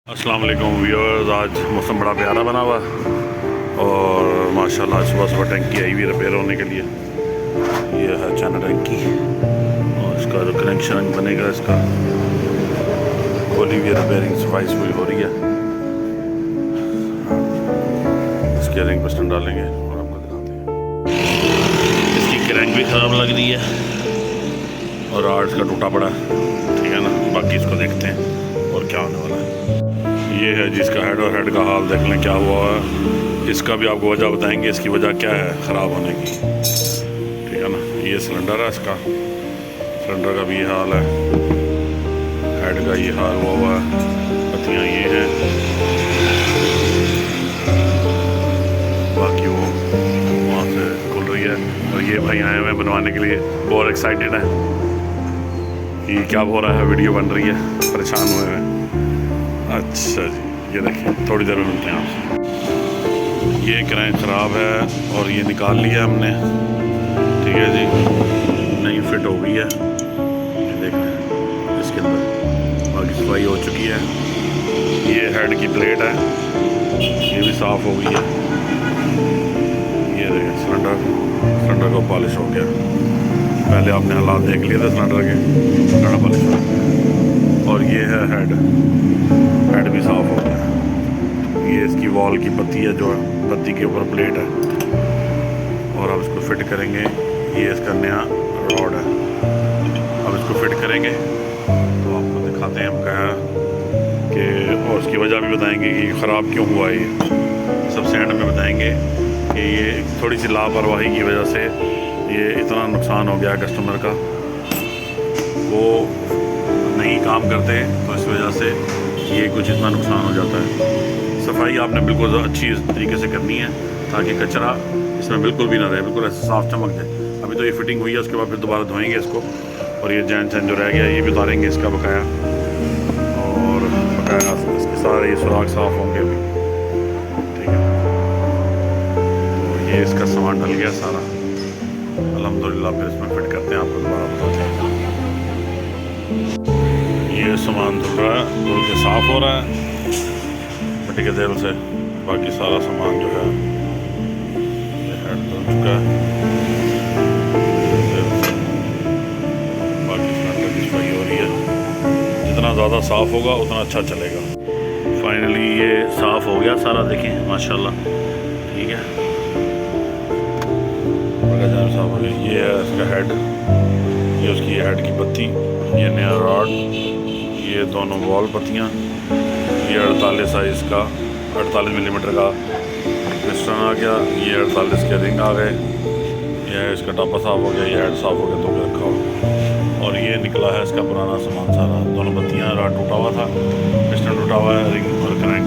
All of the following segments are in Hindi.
अस्सलाम वालेकुम व्यूअर्स। आज मौसम बड़ा प्यारा बना हुआ और माशाल्लाह सुबह सुबह टंकी आई हुई रिपेयर होने के लिए। ये है चाइना टंकी और इसका जो कनेक्शन बनेगा इसका खोली हुई रिपेयरिंग सफाई पूरी हो रही है। इसके रिंग पिस्टन डालेंगे और आपको दिखाते हैं। इसकी क्रैंक भी ख़राब लग रही है और आर्ट्स का टूटा पड़ा, ठीक है ना। बाकी इसको देखते हैं और क्या होने वाला है। ये है जिसका हेड और हेड का हाल देख लें क्या हुआ है। इसका भी आपको वजह बताएंगे, इसकी वजह क्या है ख़राब होने की, ठीक है ना। ये सिलेंडर है, इसका सिलेंडर का भी ये हाल है, हेड का ये हाल हुआ है, पत्तियाँ ये हैं, बाकी वो वहाँ से खुल रही है। और ये भाई आए हुए हैं बनवाने के लिए, बहुत एक्साइटेड है। ये क्या हो रहा है, वीडियो बन रही है, परेशान हुए हैं। अच्छा जी, ये देखिए थोड़ी देर में मिलते हैं आपसे। ये क्रैंक ख़राब है और ये निकाल लिया हमने, ठीक है जी, नई फिट हो गई है। ये देख रहे हैं इसके अंदर बाकी सफाई हो चुकी है। ये हेड की प्लेट है, ये भी साफ़ हो गई है। ये देखिए सिलेंडर को पॉलिश हो गया। पहले आपने हालात देख लिए थे सिलेंडर के, बड़ा पॉलिश हो गया। और ये है हेड भी साफ़ हो गया। ये इसकी वॉल की पत्ती है, जो पत्ती के ऊपर प्लेट है और अब इसको फिट करेंगे। ये इसका नया रॉड है, अब इसको फिट करेंगे तो आपको दिखाते हैं हम क्या कि, और उसकी वजह भी बताएंगे कि ख़राब क्यों हुआ। ये सबसे एंड में बताएंगे कि ये थोड़ी सी लापरवाही की वजह से ये इतना नुकसान हो गया कस्टमर का। वो नहीं काम करते तो इस वजह से ये कुछ इतना नुकसान हो जाता है। सफाई आपने बिल्कुल अच्छी तरीके से करनी है ताकि कचरा इसमें बिल्कुल भी ना रहे, बिल्कुल ऐसे साफ चमक जाए। अभी तो ये फिटिंग हुई है, उसके बाद फिर दोबारा धोएंगे इसको। और ये जैन चैन जो रह गया ये भी उतारेंगे इसका बकाया, और बकाया इसके सारे ये सुराख साफ होंगे भी, ठीक है। तो ये इसका सामान डल गया सारा अल्हम्दुलिल्लाह। फिर इसमें फिट करते हैं, आपको दोबारा बताते हैं। ये सामान धुल रहा है, धुल के साफ़ हो रहा है मिट्टी के तेल से। बाकी सारा सामान जो है ये हेड धुल चुका है, बाकी सिलेंडर की सफाई हो रही है। जितना ज़्यादा साफ़ होगा उतना अच्छा चलेगा। फाइनली ये साफ़ हो गया सारा, देखें माशाल्लाह, ठीक है। साफ हो गया। ये है इसका हेड, ये उसकी हेड की पत्ती, ये नया रॉड, ये दोनों वॉल पत्तियाँ, ये 48 साइज़ का 48 मिलीमीटर का पिस्टन आ गया। ये 48 के रिंग आ गए। ये है इसका टापा साफ़ हो गया, ये हेड साफ़ हो गया धो के रखा हुआ। और ये निकला है इसका पुराना सामान सारा, दोनों पत्तियाँ, रॉड टूटा हुआ था, पिस्टन टूटा हुआ है, रिंग और क्रैंक।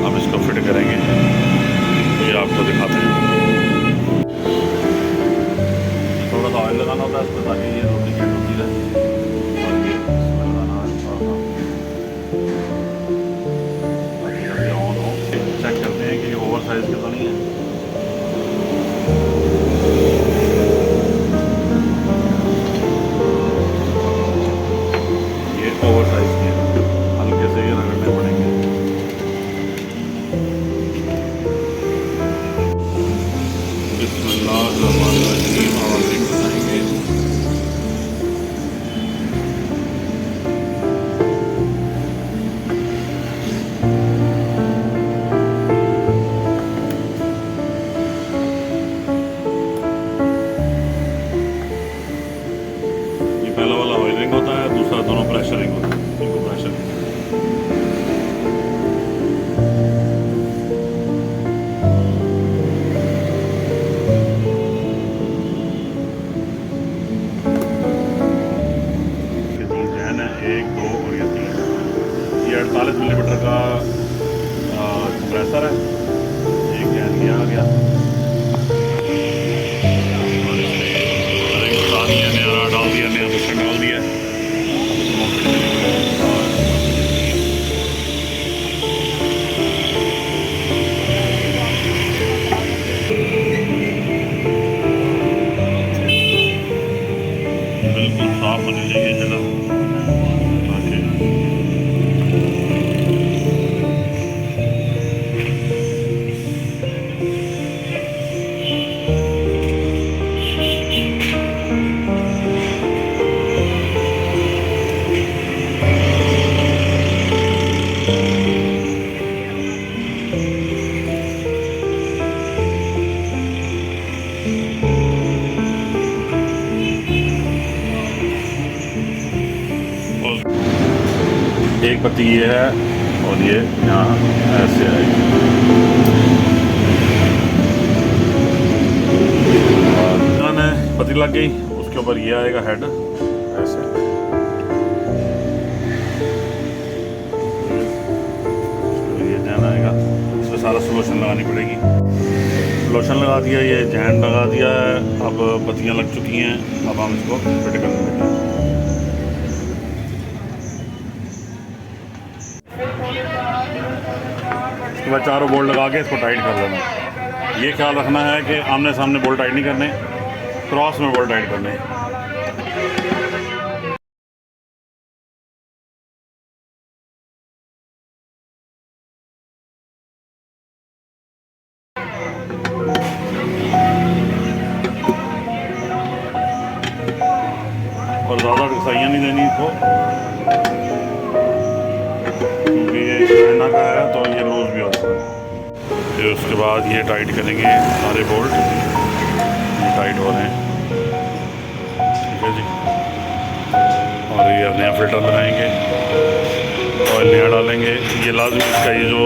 अब इसको फिट करेंगे, ये आपको दिखाते हैं। थोड़ा सा ऑयल लगाना होता है इसमें ताकि ये रोटी की होती रहे। और ये इसमें लगाना है ताकि जब ये ऑन हो चेक करते हैं कि ये ओवर साइज़ के तो नहीं है। ये ओवर साइज़ के हैं, हल्के से ये रगड़ने पड़ेंगे। बिस्मिल्लाहिर्रहमानिर्रहीम। और हम लिख बताएंगे ये पहला वाला ऑयल रिंग होता है, दूसरा दोनों प्रेशर रिंग होता है। इनको प्रेशर एक, दो और ये 3। ये 48 मिलीमीटर का कंप्रेसर है। एक जैन ये आ गया, नया डाल दिया, नया पिस्टन डाल दिया। बिल्कुल साफ होनी चाहिए जगह ताकि एक पत्ती ये है और ये यहाँ ऐसे आएगी। पत्ती लग गई, उसके ऊपर ये आएगा हेड ऐसे। ये जैन आएगा, इसमें सारा सोल्यूशन लगानी पड़ेगी। लोशन लगा दिया, ये जैन लगा दिया है, अब पत्तियाँ लग चुकी हैं। अब हम इसको फिट कर देंगे। इसके बाद चारों बोल्ट लगा के इसको टाइट कर देना। ये ख्याल रखना है कि आमने सामने बोल्ट टाइट नहीं करने, क्रॉस में बोल्ट टाइट करने। और ज़्यादा घसाइयाँ नहीं देनी इसको, क्योंकि ये चाइना का है तो ये लूज भी होता है। फिर उसके बाद ये टाइट करेंगे सारे बोल्ट, ये टाइट हो रहे हैं, ठीक है जी। और ये नया फिल्टर लगाएंगे, ऑयल नया डालेंगे। ये लाजमी इसका ये जो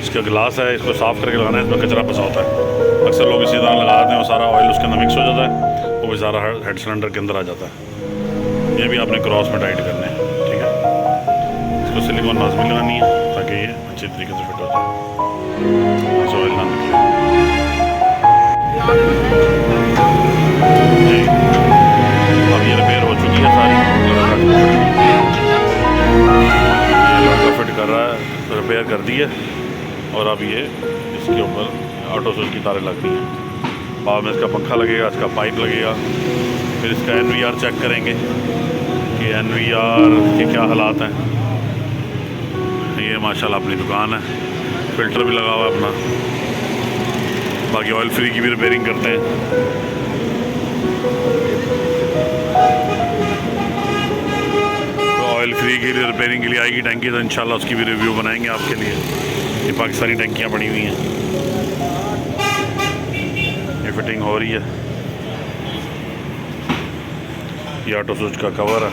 इसका गिलास है इसको साफ़ करके लगाना है, इसमें कचरा फंसा होता है। अक्सर लोग इसी तरह लगा देते हैं, वो सारा ऑयल उसके अंदर मिक्स हो जाता है, वो भी सारा हेड सिलेंडर के अंदर आ जाता है। ये भी आपने क्रॉस में टाइट करने हैं, ठीक है। इसको सिलिकॉन नाजमी लगानी है ताकि ये अच्छी तरीके से फिट हो जाए, ऐसे ऑयल ना निकले जी। अब ये रिपेयर हो चुकी है सारी, ये लड़का फिट कर रहा है, रिपेयर कर दी है। और अब ये इसके ऊपर ऑटो स्विच की तारें लग रही हैं। बाद में इसका पंखा लगेगा, इसका पाइप लगेगा। फिर इसका NVR चेक करेंगे कि NVR के क्या हालात हैं। ये माशाल्लाह अपनी दुकान है, फ़िल्टर भी लगा हुआ है अपना। बाकी ऑयल फ्री की भी रिपेयरिंग करते हैं। तो ऑयल फ्री की रिपेयरिंग के लिए आएगी टंकी, तो इंशाल्लाह उसकी भी रिव्यू बनाएंगे आपके लिए। ये पाकिस्तानी टंकियाँ पड़ी हुई हैं, ये फिटिंग हो रही है। ये ऑटो स्विच का कवर है।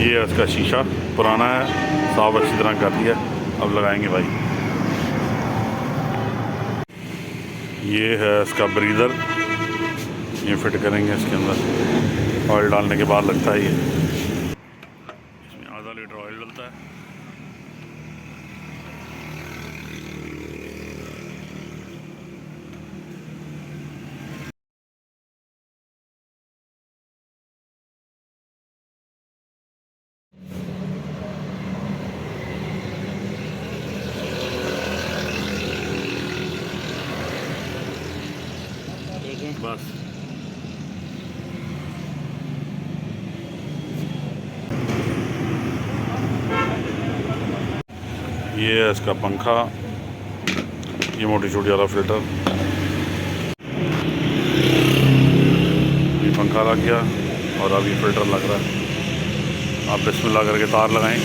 ये इसका शीशा पुराना है, साफ अच्छी तरह कर दिया, अब लगाएंगे भाई। ये है इसका ब्रीदर, ये फिट करेंगे इसके अंदर। ऑयल डालने के बाद लगता है ये, इसमें आधा लीटर ऑयल डलता है। बस ये है इसका पंखा, ये मोटी छोटी वाला फिल्टर, ये पंखा लग गया और अब ये फिल्टर लग रहा है। आप बिस्मिल्लाह करके तार लगाएं।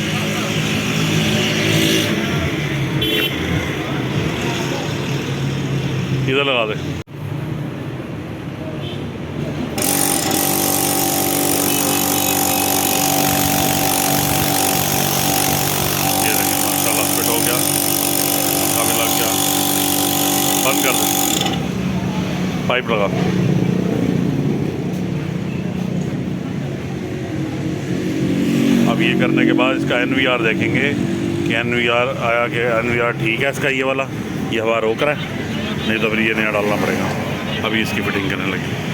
इधर लगा दे। फिट हो गया, पंखा भी लग गया। बंद कर दे, पाइप लगा। ये करने के बाद इसका NVR देखेंगे कि NVR आया कि NVR ठीक है इसका, ये वाला, ये हवा रोक रहा है, नहीं तो फिर ये नया डालना पड़ेगा। अभी इसकी फिटिंग करने लगे।